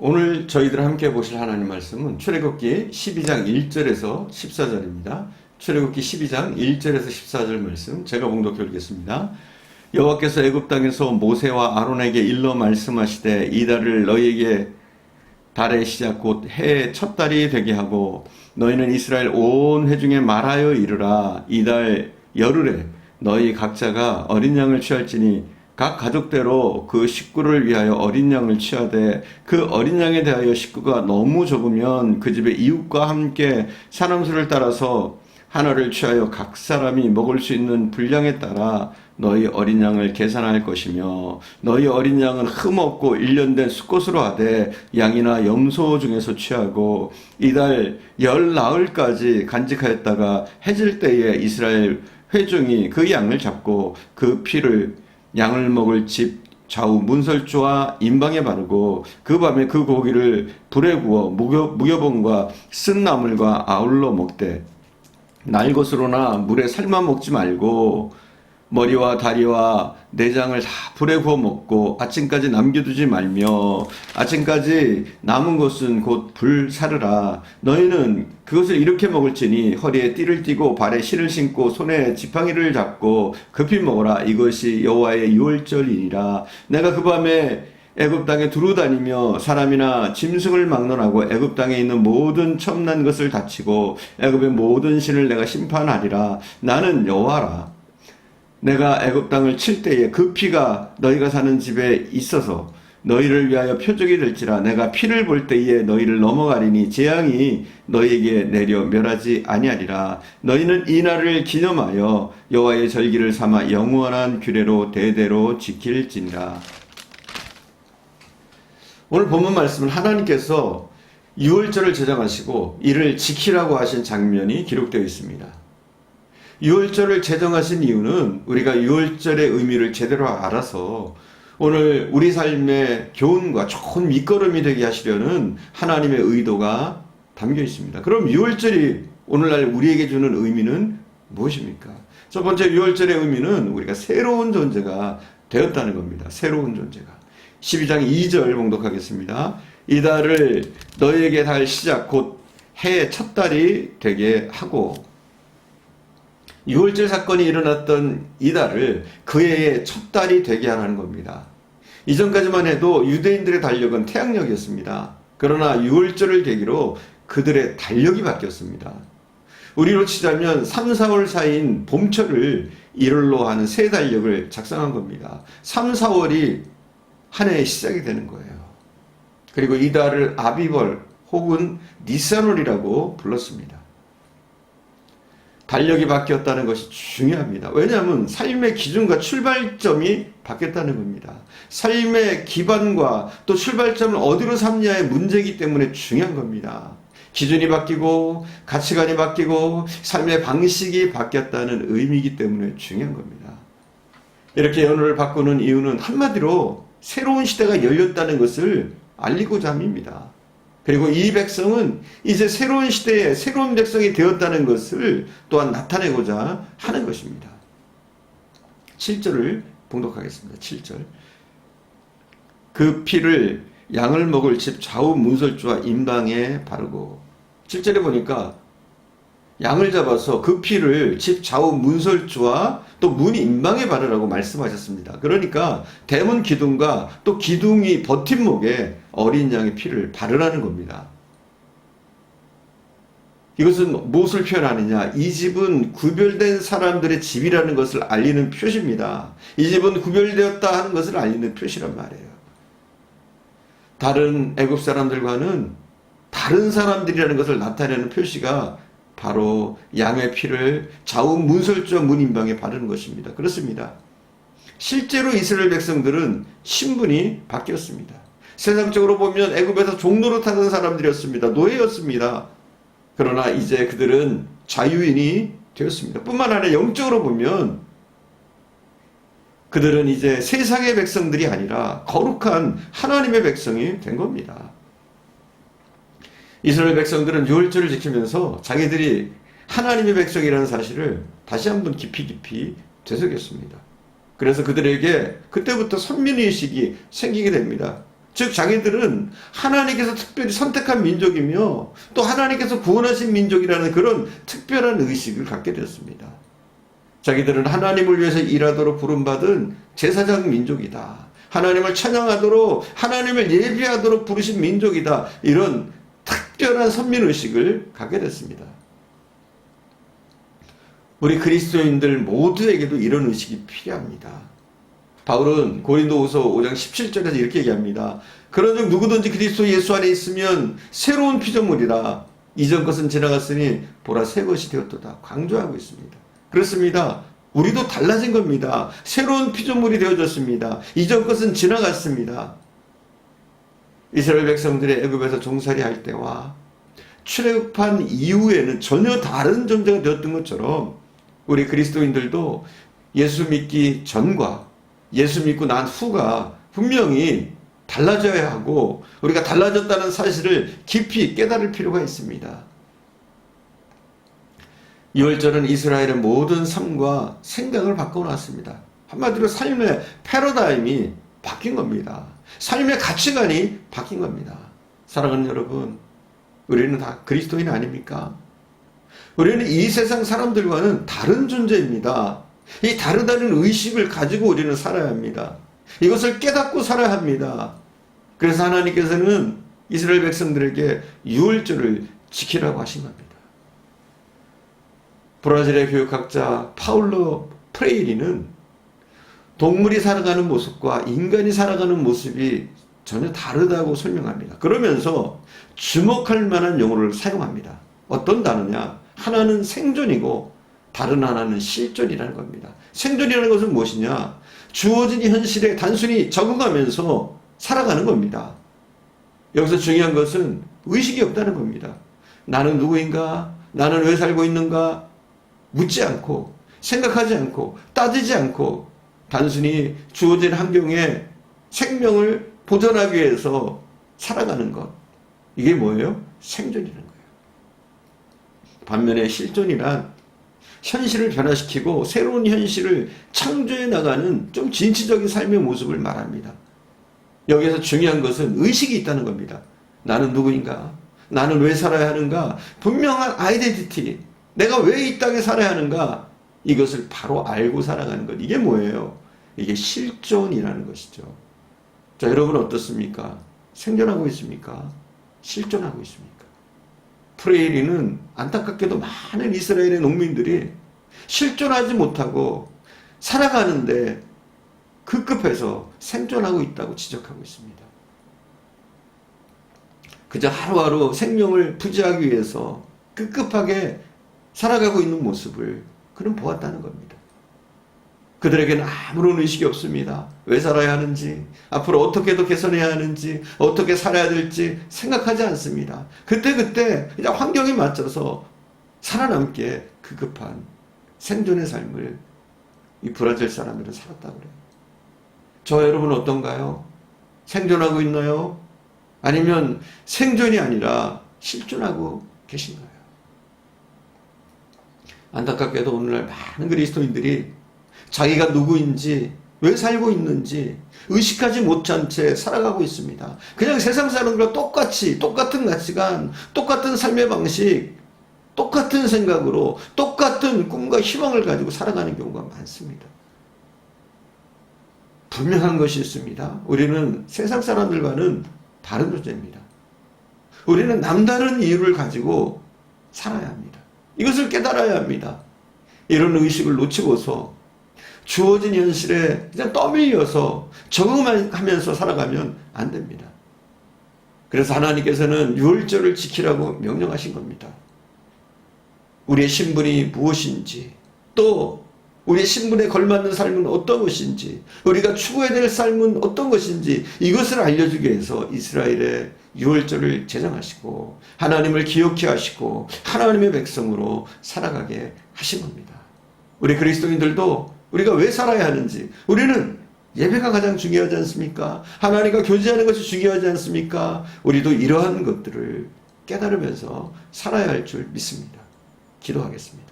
오늘 저희들 함께 보실 하나님 말씀은 출애굽기 12장 1절에서 14절입니다. 출애굽기 12장 1절에서 14절 말씀 제가 봉독해 읽겠습니다. 여호와께서 애굽 땅에서 모세와 아론에게 일러 말씀하시되 이 달을 너희에게 달의 시작 곧 해의 첫 달이 되게 하고 너희는 이스라엘 온 회중에 말하여 이르라. 이 달 열흘에 너희 각자가 어린 양을 취할지니 각 가족대로 그 식구를 위하여 어린 양을 취하되 그 어린 양에 대하여 식구가 너무 적으면 그 집의 이웃과 함께 사람 수를 따라서 하나를 취하여 각 사람이 먹을 수 있는 분량에 따라 너희 어린 양을 계산할 것이며 너희 어린 양은 흠없고 일련된 수컷으로 하되 양이나 염소 중에서 취하고 이달 열 나흘까지 간직하였다가 해질 때에 이스라엘 회중이 그 양을 잡고 그 피를 양을 먹을 집 좌우 문설주와 임방에 바르고 그 밤에 그 고기를 불에 구워 무교봉과 쓴 나물과 아울러 먹되 날것으로나 물에 삶아 먹지 말고 머리와 다리와 내장을 다 불에 구워 먹고 아침까지 남겨두지 말며 아침까지 남은 것은 곧 불사르라. 너희는 그것을 이렇게 먹을지니 허리에 띠를 띠고 발에 실을 신고 손에 지팡이를 잡고 급히 먹어라. 이것이 여호와의 유월절이니라. 내가 그 밤에 애굽 땅에 두루 다니며 사람이나 짐승을 막론하고 애굽 땅에 있는 모든 첨난 것을 다치고 애굽의 모든 신을 내가 심판하리라. 나는 여호와라. 내가 애굽 땅을 칠 때에 그 피가 너희가 사는 집에 있어서 너희를 위하여 표적이 될지라. 내가 피를 볼 때에 너희를 넘어가리니 재앙이 너희에게 내려 멸하지 아니하리라. 너희는 이 날을 기념하여 여호와의 절기를 삼아 영원한 규례로 대대로 지킬지니라. 오늘 본문 말씀은 하나님께서 유월절을 제정하시고 이를 지키라고 하신 장면이 기록되어 있습니다. 유월절을 제정하신 이유는 우리가 유월절의 의미를 제대로 알아서 오늘 우리 삶의 교훈과 좋은 밑거름이 되게 하시려는 하나님의 의도가 담겨 있습니다. 그럼 유월절이 오늘날 우리에게 주는 의미는 무엇입니까? 첫 번째 유월절의 의미는 우리가 새로운 존재가 되었다는 겁니다. 새로운 존재가. 12장 2절 봉독하겠습니다. 이 달을 너희에게 달 시작 곧 해의 첫 달이 되게 하고 유월절 사건이 일어났던 이 달을 그 해의 첫 달이 되게 하라는 겁니다. 이전까지만 해도 유대인들의 달력은 태양력이었습니다. 그러나 유월절을 계기로 그들의 달력이 바뀌었습니다. 우리로 치자면 3, 4월 사이인 봄철을 일월로 하는 새 달력을 작성한 겁니다. 3, 4월이 한 해의 시작이 되는 거예요. 그리고 이 달을 아비벌 혹은 니산월이라고 불렀습니다. 달력이 바뀌었다는 것이 중요합니다. 왜냐하면 삶의 기준과 출발점이 바뀌었다는 겁니다. 삶의 기반과 또 출발점을 어디로 삼냐의 문제이기 때문에 중요한 겁니다. 기준이 바뀌고 가치관이 바뀌고 삶의 방식이 바뀌었다는 의미이기 때문에 중요한 겁니다. 이렇게 연호를 바꾸는 이유는 한마디로 새로운 시대가 열렸다는 것을 알리고자 함입니다. 그리고 이 백성은 이제 새로운 시대에 새로운 백성이 되었다는 것을 또한 나타내고자 하는 것입니다. 7절을 봉독하겠습니다. 7절. 그 피를 양을 먹을 집 좌우 문설주와 임방에 바르고 7절에 보니까 양을 잡아서 그 피를 집 좌우 문설주와 또 문 임방에 바르라고 말씀하셨습니다. 그러니까 대문 기둥과 또 기둥이 버팀목에 어린 양의 피를 바르라는 겁니다. 이것은 무엇을 표현하느냐? 이 집은 구별된 사람들의 집이라는 것을 알리는 표시입니다. 이 집은 구별되었다 하는 것을 알리는 표시란 말이에요. 다른 애굽 사람들과는 다른 사람들이라는 것을 나타내는 표시가 바로 양의 피를 좌우 문설주와 문임방에 바르는 것입니다. 그렇습니다. 실제로 이스라엘 백성들은 신분이 바뀌었습니다. 세상적으로 보면 애굽에서 종로로 타던 사람들이었습니다. 노예였습니다. 그러나 이제 그들은 자유인이 되었습니다. 뿐만 아니라 영적으로 보면 그들은 이제 세상의 백성들이 아니라 거룩한 하나님의 백성이 된 겁니다. 이스라엘 백성들은 유월절을 지키면서 자기들이 하나님의 백성이라는 사실을 다시 한번 깊이 되새겼습니다. 그래서 그들에게 그때부터 선민의식이 생기게 됩니다. 즉 자기들은 하나님께서 특별히 선택한 민족이며 또 하나님께서 구원하신 민족이라는 그런 특별한 의식을 갖게 되었습니다. 자기들은 하나님을 위해서 일하도록 부름받은 제사장 민족이다. 하나님을 찬양하도록 하나님을 예비하도록 부르신 민족이다. 이런 특별한 선민의식을 갖게 됐습니다. 우리 그리스도인들 모두에게도 이런 의식이 필요합니다. 바울은 고린도후서 5장 17절에서 이렇게 얘기합니다. 그런즉 누구든지 그리스도 예수 안에 있으면 새로운 피조물이라. 이전 것은 지나갔으니 보라 새 것이 되었도다. 강조하고 있습니다. 그렇습니다. 우리도 달라진 겁니다. 새로운 피조물이 되어졌습니다. 이전 것은 지나갔습니다. 이스라엘 백성들의 애굽에서 종살이 할 때와 출애굽한 이후에는 전혀 다른 존재가 되었던 것처럼 우리 그리스도인들도 예수 믿기 전과 예수 믿고 난 후가 분명히 달라져야 하고 우리가 달라졌다는 사실을 깊이 깨달을 필요가 있습니다. 6월절은 이스라엘의 모든 삶과 생각을 바꿔놨습니다. 한마디로 삶의 패러다임이 바뀐 겁니다. 삶의 가치관이 바뀐 겁니다. 사랑하는 여러분, 우리는 다 그리스도인 아닙니까? 우리는 이 세상 사람들과는 다른 존재입니다. 이 다르다는 의식을 가지고 우리는 살아야 합니다. 이것을 깨닫고 살아야 합니다. 그래서 하나님께서는 이스라엘 백성들에게 유월절을 지키라고 하신 겁니다. 브라질의 교육학자 파울로 프레이리는 동물이 살아가는 모습과 인간이 살아가는 모습이 전혀 다르다고 설명합니다. 그러면서 주목할 만한 용어를 사용합니다. 어떤 단어냐? 하나는 생존이고 다른 하나는 실존이라는 겁니다. 생존이라는 것은 무엇이냐? 주어진 현실에 단순히 적응하면서 살아가는 겁니다. 여기서 중요한 것은 의식이 없다는 겁니다. 나는 누구인가? 나는 왜 살고 있는가? 묻지 않고 생각하지 않고 따지지 않고 단순히 주어진 환경에 생명을 보존하기 위해서 살아가는 것. 이게 뭐예요? 생존이라는 거예요. 반면에 실존이란 현실을 변화시키고 새로운 현실을 창조해 나가는 좀 진취적인 삶의 모습을 말합니다. 여기에서 중요한 것은 의식이 있다는 겁니다. 나는 누구인가? 나는 왜 살아야 하는가? 분명한 아이덴티티. 내가 왜 이 땅에 살아야 하는가? 이것을 바로 알고 살아가는 것. 이게 뭐예요? 이게 실존이라는 것이죠. 자, 여러분 어떻습니까? 생존하고 있습니까? 실존하고 있습니까? 프레이리는 안타깝게도 많은 이스라엘의 농민들이 실존하지 못하고 살아가는데 급급해서 생존하고 있다고 지적하고 있습니다. 그저 하루하루 생명을 부지하기 위해서 급급하게 살아가고 있는 모습을 그는 보았다는 겁니다. 그들에게는 아무런 의식이 없습니다. 왜 살아야 하는지, 앞으로 어떻게 더 개선해야 하는지, 어떻게 살아야 될지 생각하지 않습니다. 그때그때 그냥 환경에 맞춰서 살아남기에 급급한 생존의 삶을 이 브라질 사람들은 살았다고 그래요. 저 여러분 어떤가요? 생존하고 있나요? 아니면 생존이 아니라 실존하고 계신가요? 안타깝게도 오늘날 많은 그리스도인들이 자기가 누구인지 왜 살고 있는지 의식하지 못한 채 살아가고 있습니다. 그냥 세상 사람들과 똑같이 똑같은 가치관, 똑같은 삶의 방식, 똑같은 생각으로 똑같은 꿈과 희망을 가지고 살아가는 경우가 많습니다. 분명한 것이 있습니다. 우리는 세상 사람들과는 다른 존재입니다. 우리는 남다른 이유를 가지고 살아야 합니다. 이것을 깨달아야 합니다. 이런 의식을 놓치고서 주어진 현실에 그냥 떠밀려서 적응하면서 살아가면 안 됩니다. 그래서 하나님께서는 유월절을 지키라고 명령하신 겁니다. 우리의 신분이 무엇인지, 또 우리의 신분에 걸맞는 삶은 어떤 것인지, 우리가 추구해야 될 삶은 어떤 것인지 이것을 알려주기 위해서 이스라엘의 유월절을 제정하시고 하나님을 기억케 하시고 하나님의 백성으로 살아가게 하신 겁니다. 우리 그리스도인들도 우리가 왜 살아야 하는지, 우리는 예배가 가장 중요하지 않습니까? 하나님과 교제하는 것이 중요하지 않습니까? 우리도 이러한 것들을 깨달으면서 살아야 할 줄 믿습니다. 기도하겠습니다.